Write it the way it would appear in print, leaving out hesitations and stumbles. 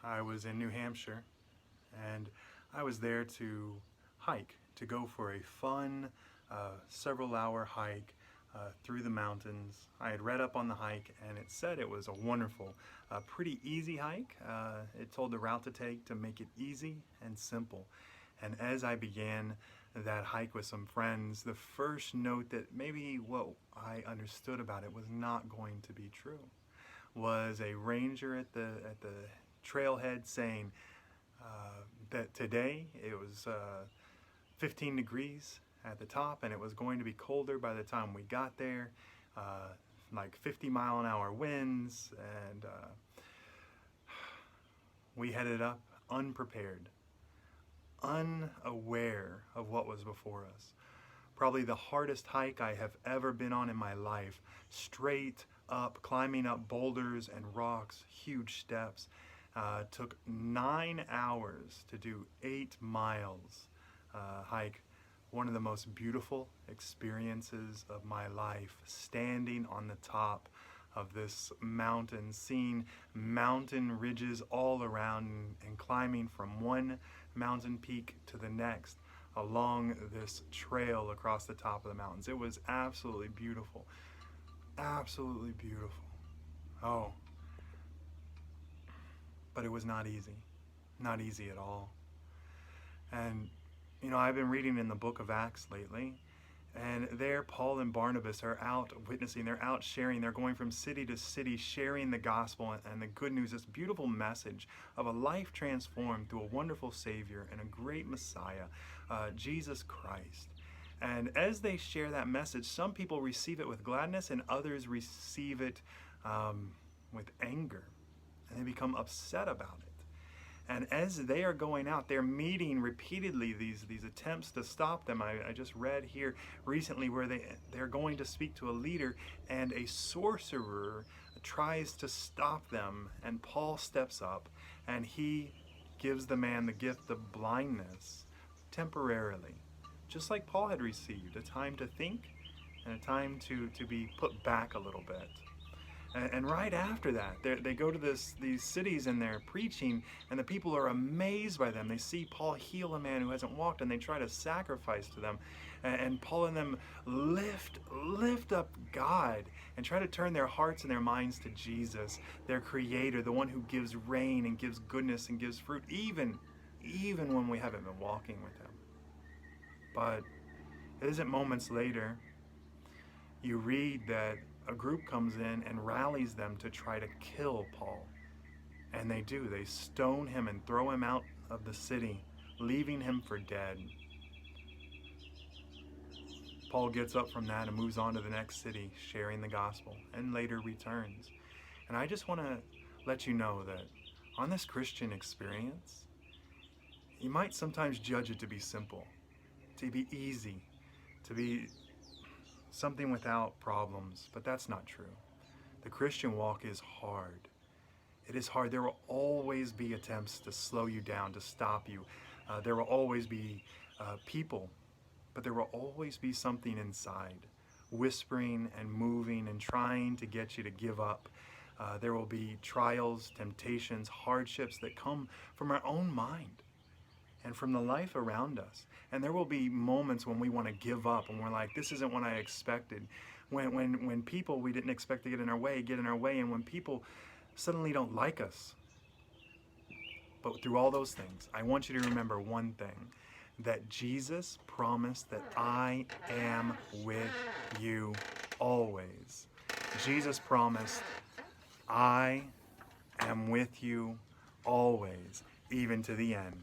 I was in New Hampshire, and I was there to hike, to go for a fun several-hour hike through the mountains. I had read up on the hike, and it said it was a wonderful, pretty easy hike. It told the route to take to make it easy and simple. And as I began that hike with some friends, the first note that maybe what I understood about it was not going to be true was a ranger at the trailhead saying that today it was 15 degrees at the top, and it was going to be colder by the time we got there, like 50-mile-an-hour winds, and we headed up unprepared, unaware of what was before us. Probably the hardest hike I have ever been on in my life, straight up, climbing up boulders and rocks, huge steps. Took 9 hours to do 8 miles hike. One of the most beautiful experiences of my life, standing on the top of this mountain, seeing mountain ridges all around, and climbing from one mountain peak to the next along this trail across the top of the mountains. It was absolutely beautiful. Absolutely beautiful. Oh, but it was not easy. Not easy at all. And, you know, I've been reading in the book of Acts lately, and there Paul and Barnabas are out witnessing, they're out sharing, they're going from city to city sharing the gospel and the good news, this beautiful message of a life transformed through a wonderful Savior and a great Messiah, Jesus Christ. And as they share that message, some people receive it with gladness and others receive it with anger, and they become upset about it. And as they are going out, they're meeting repeatedly these attempts to stop them. I just read here recently where they're going to speak to a leader, and a sorcerer tries to stop them, and Paul steps up and he gives the man the gift of blindness temporarily, just like Paul had received, a time to think and a time to be put back a little bit. And right after that, they go to these cities and they're preaching, and the people are amazed by them. They see Paul heal a man who hasn't walked, and they try to sacrifice to them. And Paul and them lift up God and try to turn their hearts and their minds to Jesus, their Creator, the one who gives rain and gives goodness and gives fruit, even when we haven't been walking with Him. But it isn't moments later you read that a group comes in and rallies them to try to kill Paul. And they do. They stone him and throw him out of the city, leaving him for dead. Paul gets up from that and moves on to the next city, sharing the gospel, and later returns. And I just want to let you know that on this Christian experience, you might sometimes judge it to be simple, to be easy, to be something without problems, but that's not true. The Christian walk is hard. It is hard. There will always be attempts to slow you down, to stop you. There will always be people, but there will always be something inside, whispering and moving and trying to get you to give up. There will be trials, temptations, hardships that come from our own mind and from the life around us. And there will be moments when we want to give up and we're like, this isn't what I expected. When people we didn't expect to get in our way, and when people suddenly don't like us. But through all those things, I want you to remember one thing, that Jesus promised that I am with you always. Jesus promised, I am with you always, even to the end.